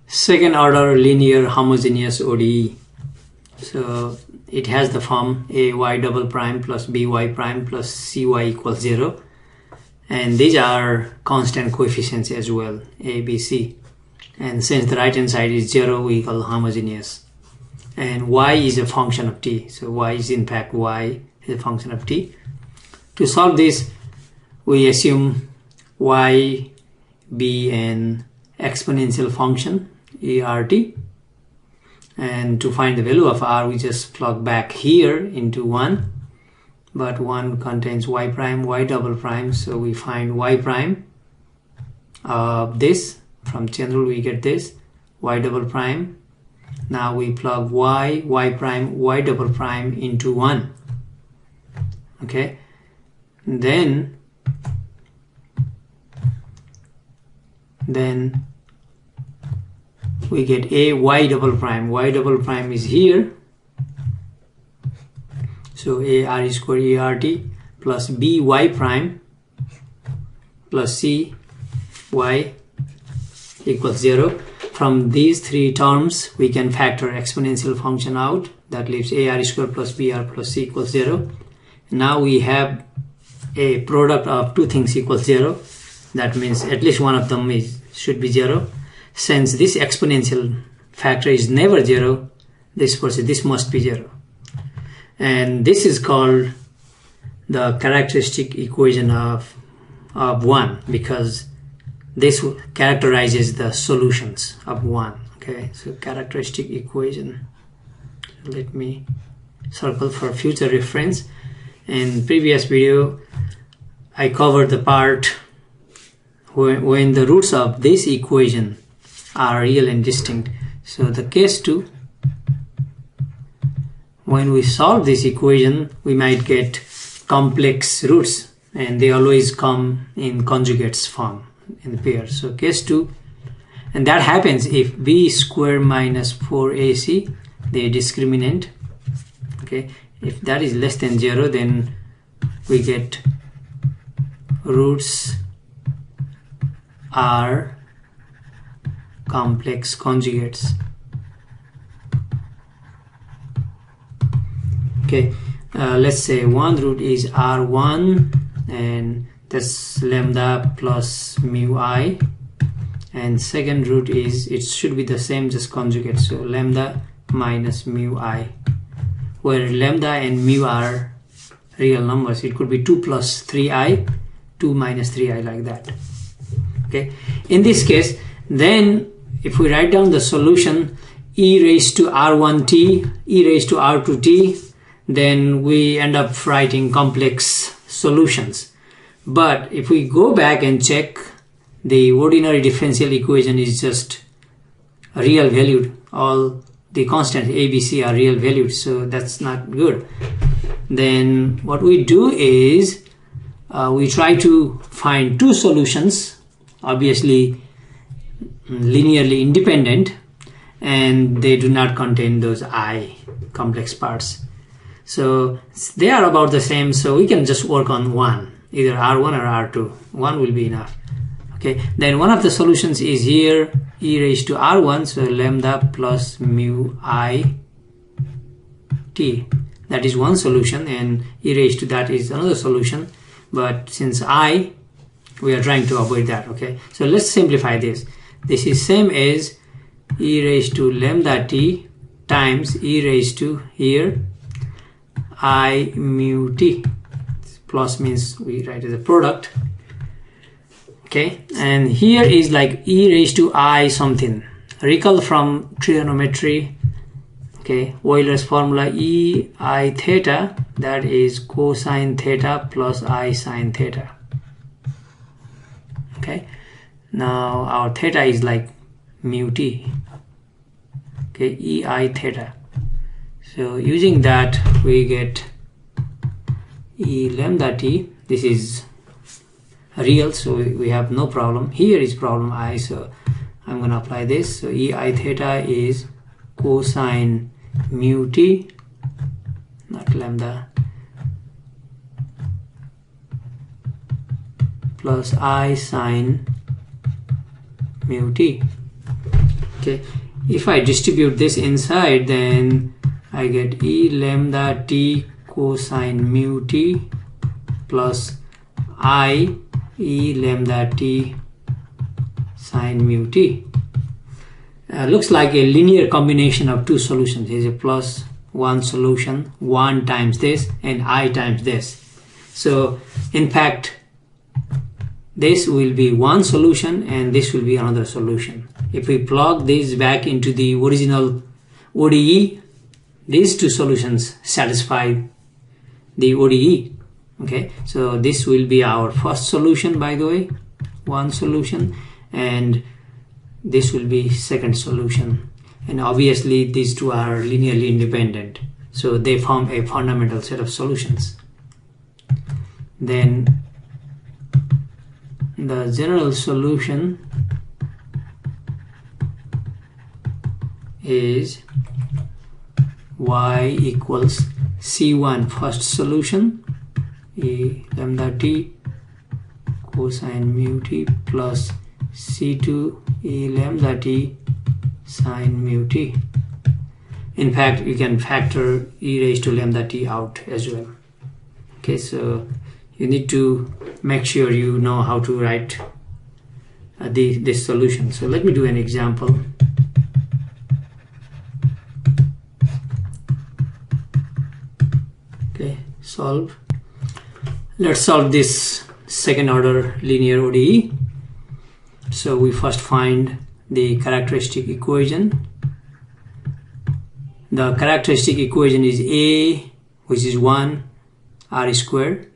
second order linear homogeneous ODE. So it has the form AY double prime plus BY prime plus CY equals 0. And these are constant coefficients as well, A, B, C. And since the right hand side is 0, we call homogeneous. And Y is a function of T. So Y is in fact Y is a function of T. To solve this, we assume Y be an exponential function, ERT. And to find the value of R, we just plug back here into 1. But 1 contains Y prime, Y double prime. So we find Y prime of this. From general we get this, Y double prime. Now we plug Y, Y prime, Y double prime into 1. Okay. Then we get a Y double prime. Y double prime is here. So a R square ERT plus B Y prime plus C Y equals 0. From these three terms, we can factor exponential function out. That leaves AR square plus BR plus C equals 0. Now we have a product of two things equals 0. That means at least one of them should be 0. Since this exponential factor is never 0, this must be 0. And this is called the characteristic equation of 1, because this characterizes the solutions of 1. Okay, so characteristic equation. Let me circle for future reference. In previous video, I covered the part when the roots of this equation are real and distinct. So the case 2, when we solve this equation, we might get complex roots, and they always come in conjugates form in the pair. So case 2, and that happens if b square minus 4ac, the discriminant. Okay, if that is less than 0, then we get roots are complex conjugates. Okay, let's say one root is R1, and that's lambda plus mu I, and second root is, it should be the same, just conjugate, so lambda minus mu I, where lambda and mu are real numbers. It could be 2 plus 3i, 2 minus 3i, like that. Okay, in this case, then if we write down the solution e raised to r1t, e raised to r2t, then we end up writing complex solutions. But if we go back and check, the ordinary differential equation is just real valued. All the constants a, b, c are real valued, so that's not good. Then what we do is we try to find two solutions, obviously linearly independent, and they do not contain those I complex parts. So they are about the same, so we can just work on one, either R1 or R2. One will be enough. Okay, then one of the solutions is here, e raised to R1, so lambda plus mu I t. That is one solution, and e raised to that is another solution. But since I, we are trying to avoid that. Okay, so let's simplify this. This is same as e raised to lambda t times e raised to here I mu t. Plus means we write as a product. Okay, and here is like e raised to I something. Recall from trigonometry, okay, Euler's formula e I theta, that is cosine theta plus I sine theta. Okay, now our theta is like mu t. Okay, e I theta. So using that, we get e lambda t. This is real, so we have no problem. Here is problem I, so I'm going to apply this. So e I theta is cosine mu t, not lambda, plus I sine mu t. Okay, if I distribute this inside, then I get E lambda t cosine mu t plus I E lambda t sine mu t. Looks like a linear combination of two solutions. Here's a plus one solution, 1 times this and I times this. So in fact, this will be one solution and this will be another solution. If we plug this back into the original ODE, these two solutions satisfy the ODE. Okay, so this will be our first solution, by the way, one solution, and this will be second solution. And obviously these two are linearly independent, so they form a fundamental set of solutions. Then the general solution is y equals C1 first solution E lambda t cosine mu t plus C2 E lambda t sine mu t. In fact, you can factor e raised to lambda t out as well. Okay, so you need to make sure you know how to write this solution. So let me do an example. Okay, solve. Let's solve this second order linear ODE. So we first find the characteristic equation. The characteristic equation is A, which is 1 r squared,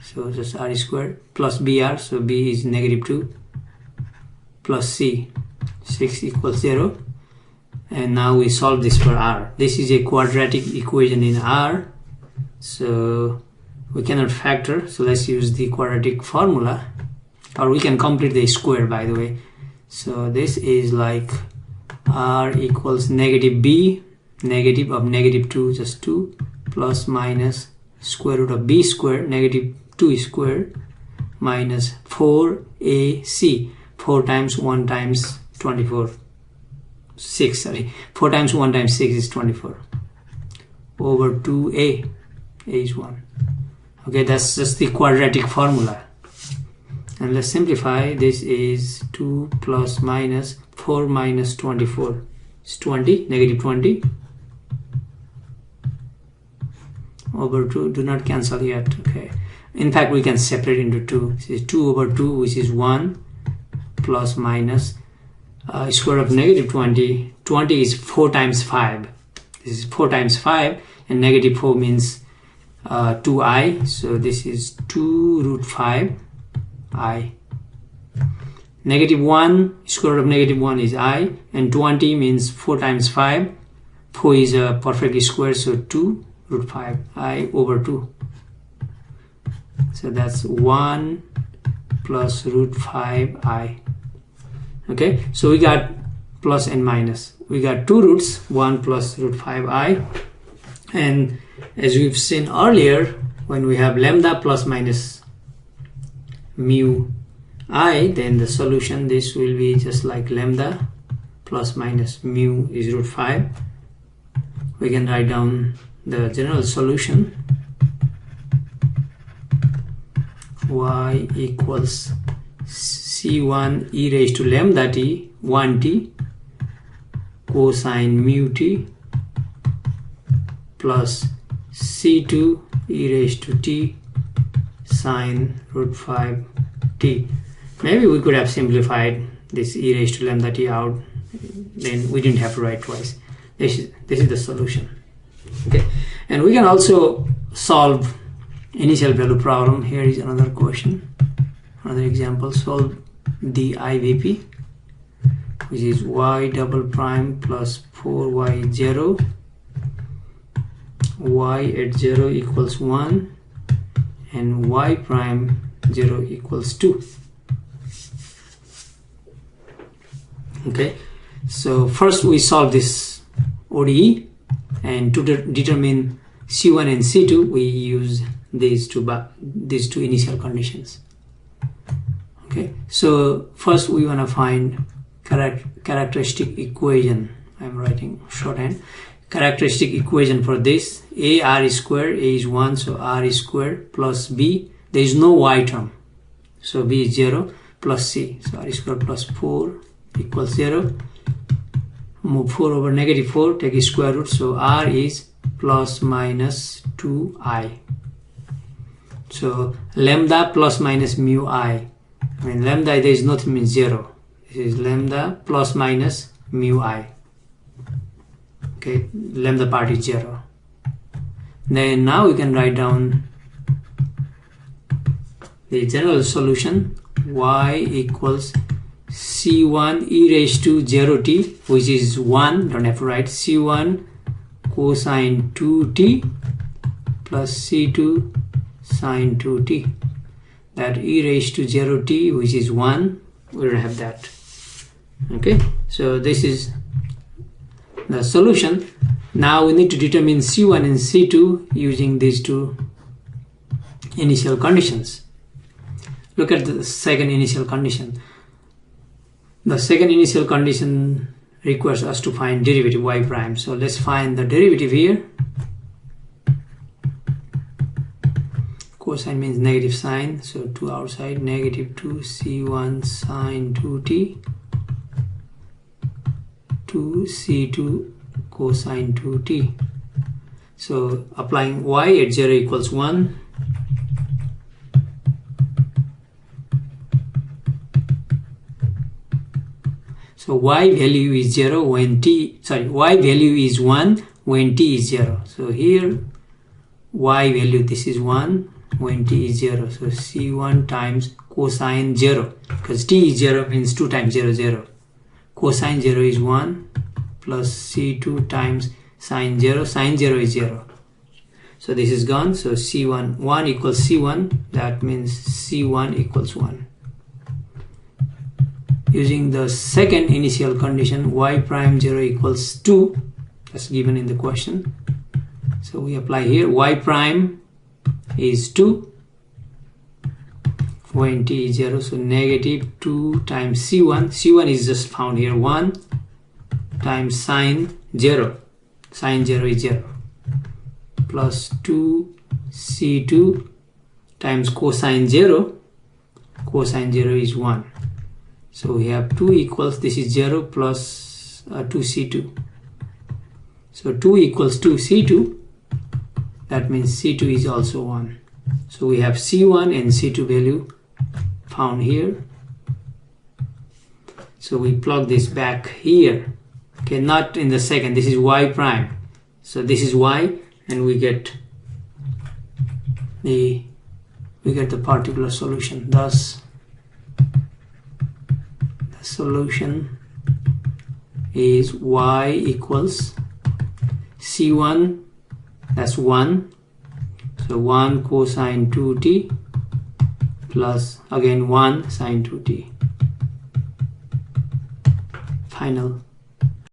so just r squared, plus br, so b is -2, plus c, 6 equals 0. And now we solve this for r. This is a quadratic equation in r, so we cannot factor, so let's use the quadratic formula, or we can complete the square, by the way. So this is like r equals negative b, negative of -2, just 2, plus minus square root of b squared, -2 squared, minus 4ac, 4 times 1 times 24, 6, sorry, 4 times 1 times 6 is 24, over 2a, a is 1. Okay, that's just the quadratic formula. And let's simplify. This is 2 plus minus 4 minus 24 is 20, -20, over 2. Do not cancel yet. Okay, in fact we can separate into 2. This is 2 over 2, which is 1, plus minus square of -20. 20 is 4 times 5. This is 4 times 5, and -4 means 2i, so this is 2 root 5 I. -1, square root of -1 is I, and 20 means 4 times 5. 4 is a perfect square, so 2 root 5 I over 2. So that's 1 plus root 5 I. Okay, so we got plus and minus. We got two roots, 1 plus root 5 I. And as we've seen earlier, when we have lambda plus minus mu I, then the solution, this will be just like lambda plus minus mu is root 5. We can write down the general solution. Y equals C1 e raised to lambda t, 1t, cosine mu t, plus C2 e raised to t, sine root 5 t. Maybe we could have simplified this e raised to lambda t out, then we didn't have to write twice. This is the solution. Okay, and we can also solve initial value problem. Here is another question, another example. Solve the IVP, which is y double prime plus 4y0, y at 0 equals 1, and y prime 0 equals 2. Okay, so first we solve this ODE, and to determine C1 and C2 we use these two initial conditions. Okay, so first we want to find characteristic equation. I'm writing shorthand. Characteristic equation for this: a r square, a is 1, so r is square, plus b, there is no y term, so b is 0, plus c, so r square plus 4 equals 0. Move 4 over negative 4, take a square root, so r is plus minus 2i. So lambda plus minus mu I. I mean lambda, there is nothing, means 0. This is lambda plus minus mu I. Okay, lambda part is 0. Then now we can write down the general solution. Y equals c1 e raised to 0t, which is 1, don't have to write, c1 cosine 2t plus c2 sine 2t. That e raised to 0t, which is 1, we don't have that. Okay, so this is the solution. Now we need to determine c1 and c2 using these two initial conditions. Look at the second initial condition. The second initial condition requires us to find derivative y prime. So let's find the derivative here. Cosine means negative sign, so 2 outside, negative 2 c1 sine 2t to c2 cosine 2t. So applying y at 0 equals 1. So y value is 0 when y value is 1 when t is 0. So here y value, this is 1 when t is 0. So c1 times cosine 0, because t is 0 means 2 times 0, 0. Cosine 0 is 1 plus c2 times sine 0. Sine 0 is 0. So this is gone. So c1, 1 equals c1. That means c1 equals 1. Using the second initial condition, y prime 0 equals 2. That's given in the question. So we apply here. Y prime is 2 when t is 0. So negative 2 times c1. c1 is just found here, 1 times sine 0. Sine 0 is 0. Plus 2 c2 times cosine 0. Cosine 0 is 1. So we have 2 equals, this is 0 plus 2c2. So 2 equals 2c2. That means c2 is also 1. So we have c1 and c2 value found here. So we plug this back here. Okay, not in the second. This is y prime. So this is y, and we get the particular solution. Thus the solution is y equals c1, that's 1, so 1 cosine 2t plus again 1 sine 2t. Final